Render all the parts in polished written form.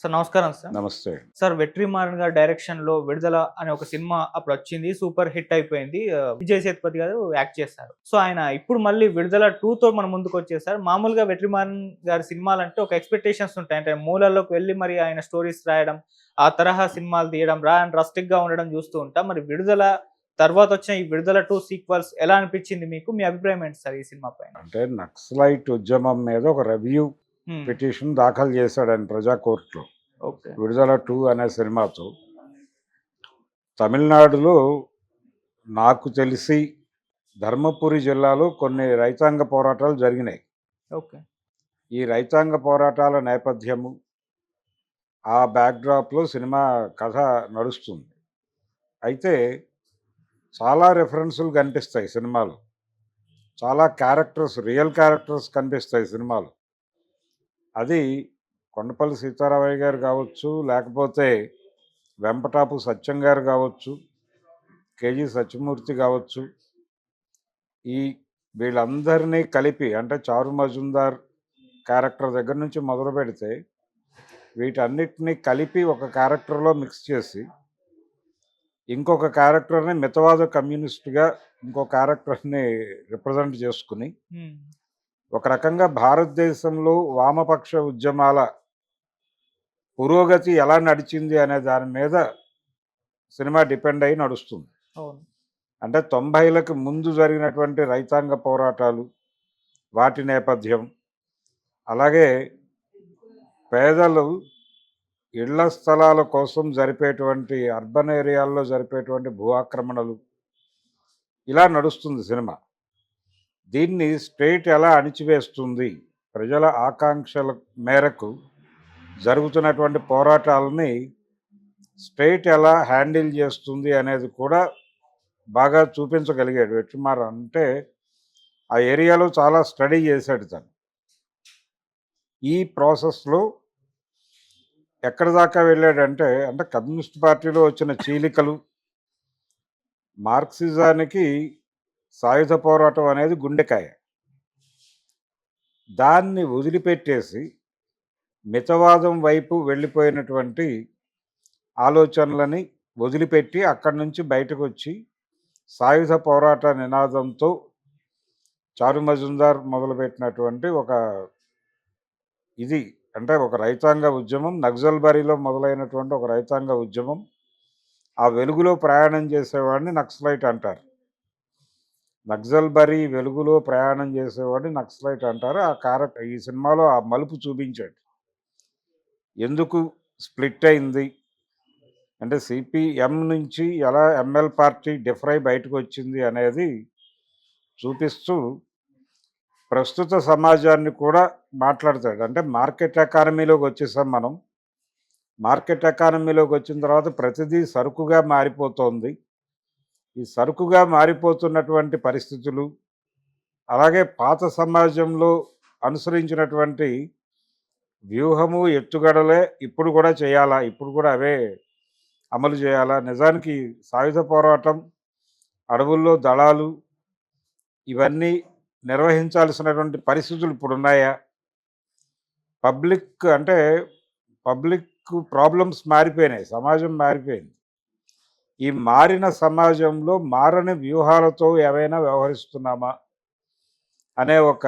Sir నమస్కారం sir. నమస్తే. Sir 'Vetrimaaran' గారి డైరెక్షన్‌లో 'విడుదల' అనే ఒక సినిమా అప్పుడొచ్చింది. సూపర్ హిట్ అయిపోయింది. విజయ్ సేతుపతి గారు యాక్ట్ చేశారు. సో, ఆయన ఇప్పుడు మళ్ళీ 'విడుదల 2'తో మన ముందుకొచ్చేసారు. మామూలుగా 'వెట్రిమారన్' గారి సినిమాలంటే ఒక ఎక్స్‌పెక్టేషన్స్ ఉంటాయి. అంటే మూలాల్లోకి వెళ్లి మరి ఆయన స్టోరీస్ రాయడం, ఆ తరహా సినిమాలు తీయడం, రస్టిక్‌గా ఉండడం చూస్తూ ఉంటాం. మరి 'విడుదల' తర్వాతొచ్చిన ఈ 'విడుదల 2' సీక్వెల్స్ ఎలా అనిపించింది మీకు? మీ అభిప్రాయం ఏంటి సార్ ఈ సినిమా పైన? అంటే నక్సలైట్ ఉద్యమం మీద ఒక రివ్యూ హ్మ్. పిటిషన్ దాఖలు చేశాడు ఆయన ప్రజా కోర్టులో. ఓకే. 'విడుదల 2' అనే సినిమాతో తమిళనాడులో నాకు తెలిసి ధర్మపురి జిల్లాలో కొన్ని రైతాంగ పోరాటాలు జరిగినాయి. ఓకే. ఈ రైతాంగ పోరాటాల నేపథ్యము, ఆ బ్యాక్‌డ్రాప్‌లో సినిమా కథ నడుస్తుంది. అయితే చాలా రెఫరెన్సులు కనిపిస్తాయి సినిమాలో. చాలా క్యారెక్టర్స్, రియల్ క్యారెక్టర్స్ కనిపిస్తాయి సినిమాలో. అది కొండపల్లి సీతారామయ్య గారు కావచ్చు, లేకపోతే వెంపటాపు సత్యం గారు కావచ్చు, కేజీ సత్యమూర్తి కావచ్చు. ఈ వీళ్ళందరినీ కలిపి అంటే చారు మజుందార్ క్యారెక్టర్ దగ్గర నుంచి మొదలు పెడితే వీటన్నిటినీ కలిపి ఒక క్యారెక్టర్లో మిక్స్ చేసి ఇంకొక క్యారెక్టర్ని మితవాద కమ్యూనిస్ట్గా ఇంకో క్యారెక్టర్ని రిప్రజెంట్ చేసుకుని హ్మ్. ఒక రకంగా భారతదేశంలో వామపక్ష ఉద్యమాల పురోగతి ఎలా నడిచింది అనే దాని మీద సినిమా డిపెండ్ అయి నడుస్తుంది. అవును. అంటే 90లకు ముందు జరిగినటువంటి రైతాంగ పోరాటాలు, వాటి నేపథ్యం, అలాగే పేదలు ఇళ్ల స్థలాల కోసం జరిపేటువంటి అర్బన్ ఏరియాల్లో జరిపేటువంటి భూ ఆక్రమణలు, ఇలా నడుస్తుంది సినిమా. దీన్ని స్టేట్ ఎలా అణిచివేస్తుంది, ప్రజల ఆకాంక్షల మేరకు జరుగుతున్నటువంటి పోరాటాలని స్టేట్ ఎలా హ్యాండిల్ చేస్తుంది అనేది కూడా బాగా చూపించగలిగాడు వెట్రిమారన్. అంటే ఆ ఏరియాలో చాలా స్టడీ చేశాడు తను. ఈ ప్రాసెస్లో ఎక్కడి దాకా వెళ్ళాడంటే, అంటే కమ్యూనిస్ట్ పార్టీలో వచ్చిన చీలికలు, మార్క్సిజానికి సాయుధ పోరాటం అనేది గుండెకాయ. దాన్ని వదిలిపెట్టేసి మితవాదం వైపు వెళ్ళిపోయినటువంటి ఆలోచనలని వదిలిపెట్టి అక్కడి నుంచి బయటకు వచ్చి సాయుధ పోరాట నినాదంతో చారు మజుందార్ మొదలుపెట్టినటువంటి ఒక ఇది అంటే ఒక రైతాంగ ఉద్యమం, నక్సల్బరీలో మొదలైనటువంటి ఒక రైతాంగ ఉద్యమం. ఆ వెలుగులో ప్రయాణం చేసేవాడిని నక్సలైట్ అంటారు. నక్సల్బరీ వెలుగులో ప్రయాణం చేసేవాడిని నక్సలైట్ అంటారు. ఆ క్యారెక్టర్ ఈ సినిమాలో ఆ మలుపు చూపించాడు. ఎందుకు స్ప్లిట్ అయింది అంటే సిపిఎం నుంచి ఎలా ఎంఎల్ పార్టీ డిఫరై బయటకు వచ్చింది అనేది చూపిస్తూ ప్రస్తుత సమాజాన్ని కూడా మాట్లాడతాడు. అంటే మార్కెట్ ఎకానమీలోకి వచ్చేసాం మనం. మార్కెట్ ఎకానమీలోకి వచ్చిన తర్వాత ప్రతిదీ సరుకుగా మారిపోతోంది. ఈ సరుకుగా మారిపోతున్నటువంటి పరిస్థితులు, అలాగే పాత సమాజంలో అనుసరించినటువంటి వ్యూహము, ఎత్తుగడలే ఇప్పుడు కూడా చేయాలా, ఇప్పుడు కూడా అవే అమలు చేయాలా? నిజానికి సాయుధ పోరాటం, అడవుల్లో దళాలు ఇవన్నీ నిర్వహించాల్సినటువంటి పరిస్థితులు ఇప్పుడున్నాయా? పబ్లిక్ ప్రాబ్లమ్స్ మారిపోయినాయి, సమాజం మారిపోయింది. ఈ మారిన సమాజంలో మారని వ్యూహాలతో ఏవైనా వ్యవహరిస్తున్నామా అనే ఒక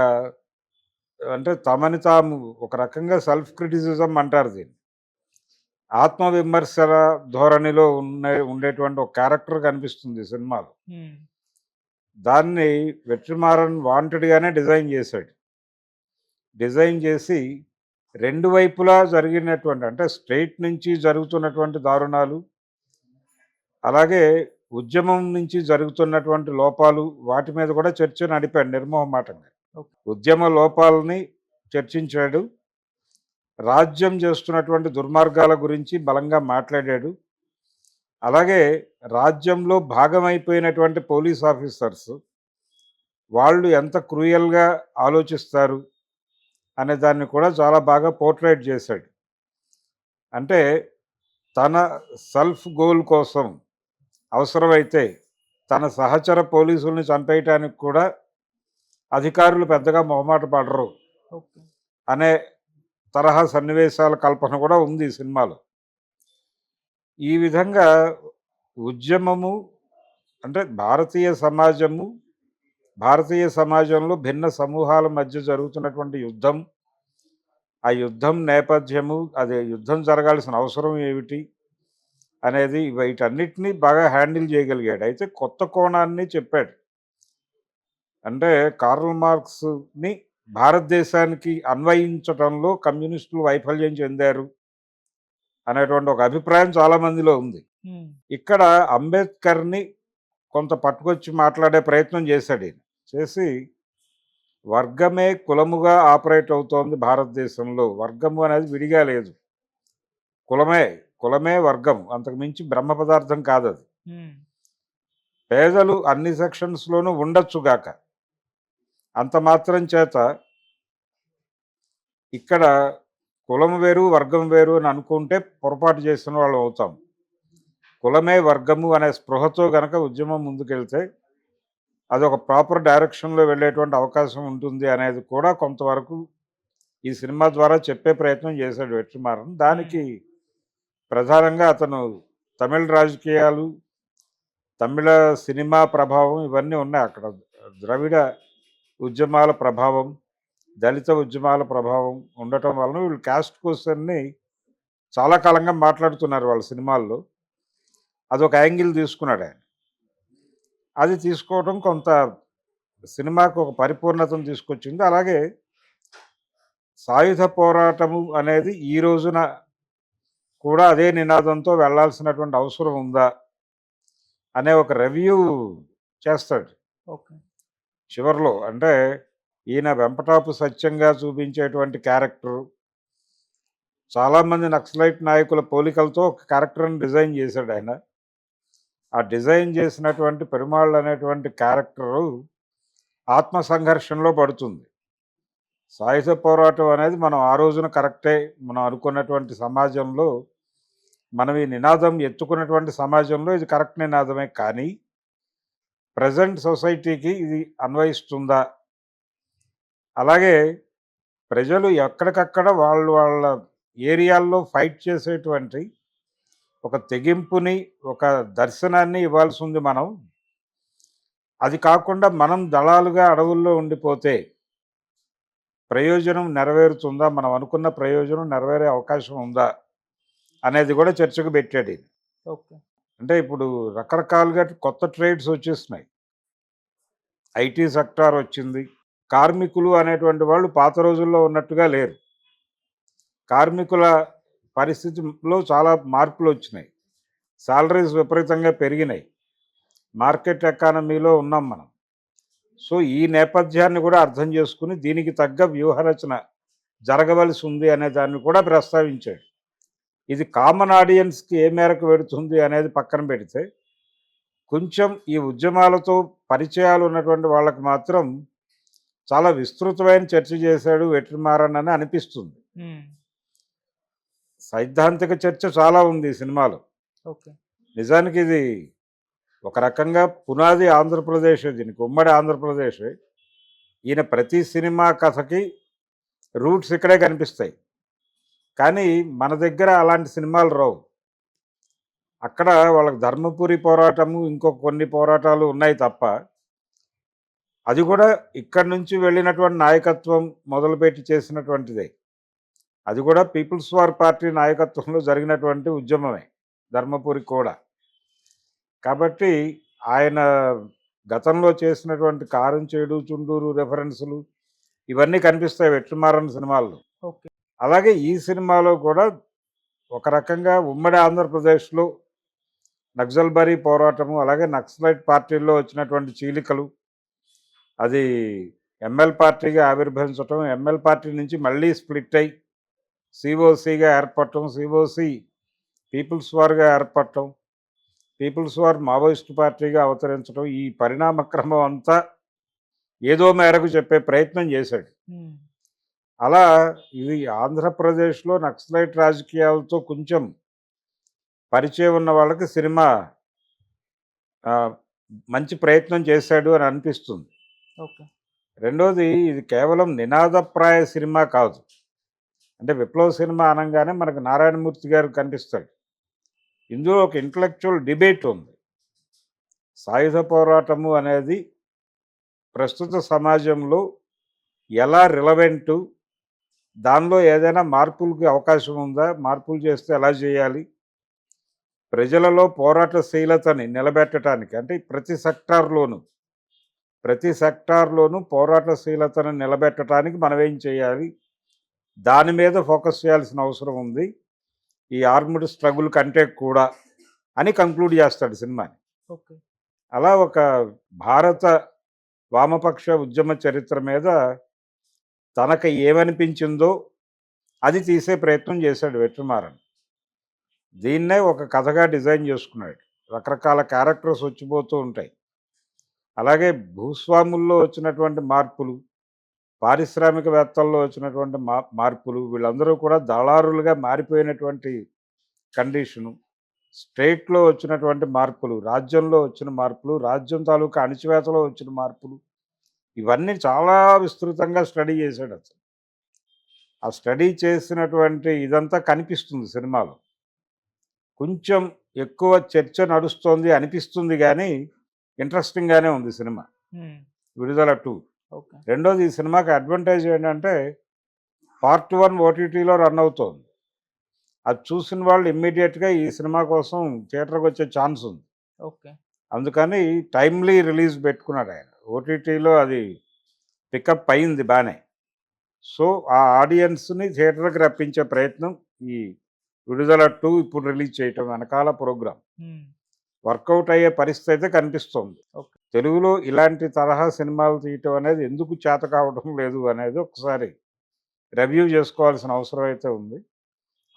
అంటే తమని తాము ఒక రకంగా సెల్ఫ్ క్రిటిసిజం అంటారు దీన్ని. ఆత్మవిమర్శల ధోరణిలో ఉండేటువంటి ఒక క్యారెక్టర్ కనిపిస్తుంది సినిమాలో. హ్మ్. దాన్ని వెట్రిమారన్ వాంటెడ్గానే డిజైన్ చేశాడు. డిజైన్ చేసి రెండు వైపులా జరిగినటువంటి అంటే స్టేట్ నుంచి జరుగుతున్నటువంటి దారుణాలు, అలాగే ఉద్యమం నుంచి జరుగుతున్నటువంటి లోపాలు, వాటి మీద కూడా చర్చ నడిపాడు నిర్మోహమాటంగా. ఓకే. ఉద్యమ లోపాలని చర్చించాడు. రాజ్యం చేస్తున్నటువంటి దుర్మార్గాల గురించి బలంగా మాట్లాడాడు. అలాగే రాజ్యంలో భాగమైపోయినటువంటి పోలీస్ ఆఫీసర్స్ వాళ్ళు ఎంత క్రూయల్గా ఆలోచిస్తారు అనే దాన్ని కూడా చాలా బాగా పోర్ట్రేట్ చేశాడు. అంటే తన సెల్ఫ్ గోల్ కోసం అవసరమైతే తన సహచర పోలీసుల్ని చంపేయటానికి కూడా అధికారులు పెద్దగా మొహమాట పడరు ఓకే. అనే తరహా సన్నివేశాల కల్పన కూడా ఉంది ఈ సినిమాలో. ఈ విధంగా ఉద్యమము అంటే భారతీయ సమాజంలో భిన్న సమూహాల మధ్య జరుగుతున్నటువంటి యుద్ధం, ఆ యుద్ధం నేపథ్యము, అది యుద్ధం జరగాల్సిన అవసరం ఏమిటి అనేది వీటన్నిటిని బాగా హ్యాండిల్ చేయగలిగాడు. అయితే కొత్త కోణాన్ని చెప్పాడు. అంటే కార్ల్ మార్క్స్‌ని భారతదేశానికి అన్వయించటంలో కమ్యూనిస్టులు వైఫల్యం చెందారు అనేటువంటి ఒక అభిప్రాయం చాలా మందిలో ఉంది. ఇక్కడ అంబేద్కర్‌ని కొంత పట్టుకొచ్చి మాట్లాడే ప్రయత్నం చేశాడు ఈయన. చేసి వర్గమే కులముగా ఆపరేట్ అవుతోంది భారతదేశంలో. వర్గము అనేది విడిగా లేదు. కులమే వర్గం. అంతకు మించి బ్రహ్మ పదార్థం కాదది. పేదలు అన్ని సెక్షన్స్‌లోనూ ఉండొచ్చుగాక. అంత మాత్రం చేత ఇక్కడ కులం వేరు, వర్గం వేరు అని అనుకుంటే పొరపాటు చేసిన వాళ్ళం అవుతాం. కులమే వర్గము అనే స్పృహతో గనక ఉద్యమం ముందుకెళ్తే అదొక ప్రాపర్ డైరెక్షన్‌లో వెళ్ళేటువంటి అవకాశం ఉంటుంది అనేది కూడా కొంతవరకు ఈ సినిమా ద్వారా చెప్పే ప్రయత్నం చేశాడు వెట్రిమారన్. దానికి ప్రధానంగా అతను తమిళ రాజకీయాలు, తమిళ సినిమా ప్రభావం ఇవన్నీ ఉన్నాయి అక్కడ. ద్రవిడ ఉద్యమాల ప్రభావం, దళిత ఉద్యమాల ప్రభావం ఉండటం వలన వీళ్ళు క్యాస్ట్ క్వశ్చన్ని చాలా కాలంగా మాట్లాడుతున్నారు వాళ్ళ సినిమాల్లో. అదొక యాంగిల్ తీసుకున్నాడు ఆయన. అది తీసుకోవడం కొంత సినిమాకు ఒక పరిపూర్ణతను తీసుకొచ్చింది. అలాగే సాయుధ పోరాటము అనేది ఈ రోజున కూడా అదే నినాదంతో వెళ్ళాల్సినటువంటి అవసరం ఉందా అనే ఒక రివ్యూ చేస్తాడు ఓకే. చివరిలో. అంటే ఈయన వెంపటాపు సత్యంగా చూపించేటువంటి క్యారెక్టరు చాలామంది నక్సలైట్ నాయకుల పోలికలతో ఒక క్యారెక్టర్ని డిజైన్ చేశాడు ఆయన. ఆ డిజైన్ చేసినటువంటి పెరుమాళ్ళు అనేటువంటి క్యారెక్టరు ఆత్మ సంఘర్షణలో పడుతుంది. సాయుధ పోరాటం అనేది మనం ఆ రోజున కరెక్టే మనం అనుకున్నటువంటి సమాజంలో, మనం ఈ నినాదం ఎత్తుకున్నటువంటి సమాజంలో ఇది కరెక్ట్ నినాదమే. కానీ ప్రజెంట్ సొసైటీకి ఇది అన్వయిస్తుందా? అలాగే ప్రజలు ఎక్కడికక్కడ వాళ్ళ ఏరియాల్లో ఫైట్ చేసేటువంటి ఒక తెగింపుని, ఒక దర్శనాన్ని ఇవ్వాల్సి ఉంది మనం. అది కాకుండా మనం దళాలుగా అడవుల్లో ఉండిపోతే ప్రయోజనం నెరవేరుతుందా? మనం అనుకున్న ప్రయోజనం నెరవేరే అవకాశం ఉందా? అనేది కూడా చర్చకు పెట్టాడు ఈయన. ఓకే. అంటే ఇప్పుడు రకరకాలుగా కొత్త ట్రేడ్స్ వచ్చేస్తున్నాయి. ఐటీ సెక్టార్ వచ్చింది. కార్మికులు అనేటువంటి వాళ్ళు పాత రోజుల్లో ఉన్నట్టుగా లేరు. కార్మికుల పరిస్థితిలో చాలా మార్పులు వచ్చినాయి. సాలరీస్ విపరీతంగా పెరిగినాయి. మార్కెట్ ఎకానమీలో ఉన్నాం మనం. సో ఈ నేపథ్యాన్ని కూడా అర్థం చేసుకుని దీనికి తగ్గ వ్యూహరచన జరగవలసి ఉంది అనే దాన్ని కూడా ప్రస్తావించాడు. ఇది కామన్ ఆడియన్స్కి ఏ మేరకు పెడుతుంది అనేది పక్కన పెడితే, కొంచెం ఈ ఉద్యమాలతో పరిచయాలు ఉన్నటువంటి వాళ్ళకి మాత్రం చాలా విస్తృతమైన చర్చ చేశాడు వెట్రిమారన్ అని అనిపిస్తుంది. సైద్ధాంతిక చర్చ చాలా ఉంది ఈ సినిమాలో. ఓకే. నిజానికి ఇది ఒక రకంగా పునాది ఆంధ్రప్రదేశ్, దీనికి ఉమ్మడి ఆంధ్రప్రదేశ్. ఈయన ప్రతి సినిమా కథకి రూట్స్ ఇక్కడే కనిపిస్తాయి. కానీ మన దగ్గర అలాంటి సినిమాలు రావు. అక్కడ వాళ్ళకి ధర్మపురి పోరాటము, ఇంకో కొన్ని పోరాటాలు ఉన్నాయి తప్ప, అది కూడా ఇక్కడి నుంచి వెళ్ళినటువంటి నాయకత్వం మొదలుపెట్టి చేసినటువంటిదే. అది కూడా పీపుల్స్ వార్ పార్టీ నాయకత్వంలో జరిగినటువంటి ఉద్యమమే ధర్మపురి కూడా. కాబట్టి ఆయన గతంలో చేసినటువంటి కారంచేడు, చుండూరు రెఫరెన్సులు ఇవన్నీ కనిపిస్తాయి వెట్రిమారన్ సినిమాల్లో. ఓకే. అలాగే ఈ సినిమాలో కూడా ఒక రకంగా ఉమ్మడి ఆంధ్రప్రదేశ్లో నక్సల్బరీ పోరాటము, అలాగే నక్సలైట్ పార్టీల్లో వచ్చినటువంటి చీలికలు, అది ఎంఎల్ పార్టీగా ఆవిర్భవించటం, ఎంఎల్ పార్టీ నుంచి మళ్ళీ స్ప్లిట్ అయి సిఓసిగా ఏర్పడటం, సిఓసి పీపుల్స్ వార్గా ఏర్పడటం, పీపుల్స్ వార్ మావోయిస్ట్ పార్టీగా అవతరించడం, ఈ పరిణామ క్రమం అంతా ఏదో మేరకు చెప్పే ప్రయత్నం చేశాడు. అలా ఇది ఆంధ్రప్రదేశ్లో నక్సలైట్ రాజకీయాలతో కొంచెం పరిచయం ఉన్న వాళ్ళకి సినిమా మంచి ప్రయత్నం చేశాడు అని అనిపిస్తుంది. ఓకే. రెండోది, ఇది కేవలం నినాదప్రాయ సినిమా కాదు. అంటే విప్లవ సినిమా అనగానే మనకు నారాయణమూర్తి గారు కనిపిస్తాడు. ఇందులో ఒక ఇంటలెక్చువల్ డిబేట్ ఉంది. సాయుధ పోరాటము అనేది ప్రస్తుత సమాజంలో ఎలా రిలవెంటు, దానిలో ఏదైనా మార్పులకి అవకాశం ఉందా, మార్పులు చేస్తే ఎలా చేయాలి, ప్రజలలో పోరాటశీలతని నిలబెట్టడానికి, అంటే ప్రతి సెక్టార్లోనూ పోరాటశీలతను నిలబెట్టడానికి మనం ఏం చేయాలి, దాని మీద ఫోకస్ చేయాల్సిన అవసరం ఉంది ఈ ఆర్మ్డ్ స్ట్రగుల్ కంటే కూడా అని కంక్లూడ్ చేస్తాడు సినిమాని. ఓకే. అలా ఒక భారత వామపక్ష ఉద్యమ చరిత్ర మీద తనకు ఏమనిపించిందో అది తీసే ప్రయత్నం చేశాడు వెట్రిమారన్. దీన్నే ఒక కథగా డిజైన్ చేసుకున్నాడు. రకరకాల క్యారెక్టర్స్ వచ్చిపోతూ ఉంటాయి. అలాగే భూస్వాముల్లో వచ్చినటువంటి మార్పులు, పారిశ్రామికవేత్తల్లో వచ్చినటువంటి మార్పులు, వీళ్ళందరూ కూడా దళారులుగా మారిపోయినటువంటి కండిషను, స్టేట్లో వచ్చినటువంటి మార్పులు, రాజ్యంలో వచ్చిన మార్పులు, రాజ్యం తాలూకా అణిచివేతలో వచ్చిన మార్పులు, ఇవన్నీ చాలా విస్తృతంగా స్టడీ చేశాడు అతను. ఆ స్టడీ చేసినటువంటి ఇదంతా కనిపిస్తుంది సినిమాలో. కొంచెం ఎక్కువ చర్చ నడుస్తోంది అనిపిస్తుంది కానీ ఇంట్రెస్టింగ్గానే ఉంది సినిమా విడుదల 2. ఓకే. రెండోది, ఈ సినిమాకి అడ్వాంటేజ్ ఏంటంటే పార్ట్ 1 ఓటీటీలో రన్ అవుతోంది. అది చూసిన వాళ్ళు ఇమ్మీడియట్గా ఈ సినిమా కోసం థియేటర్కి వచ్చే ఛాన్స్ ఉంది. ఓకే. అందుకని టైమ్లీ రిలీజ్ పెట్టుకున్నాడు ఆయన. ఓటీటీలో అది పికప్ అయింది బాగానే. సో ఆ ఆడియన్స్ని థియేటర్కి రప్పించే ప్రయత్నం ఈ విడుదల 2 ఇప్పుడు రిలీజ్ చేయటం వెనకాల ప్రోగ్రామ్ వర్కౌట్ అయ్యే పరిస్థితి అయితే కనిపిస్తోంది. ఓకే. తెలుగులో ఇలాంటి తరహా సినిమాలు తీయటం అనేది ఎందుకు చేత కావడం లేదు అనేది ఒకసారి రివ్యూ చేసుకోవాల్సిన అవసరం అయితే ఉంది.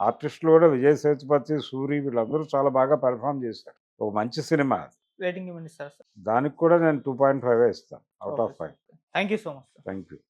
ఆర్టిస్టులు కూడా విజయ్ సేతుపతి, సూరి వీళ్ళందరూ చాలా బాగా పెర్ఫామ్ చేశారు. ఒక మంచి సినిమా. రేటింగ్ ఇవ్వండి సార్. దానికి కూడా నేను 2.5 ఇస్తాను out of 5. Thank you so much. Thank you.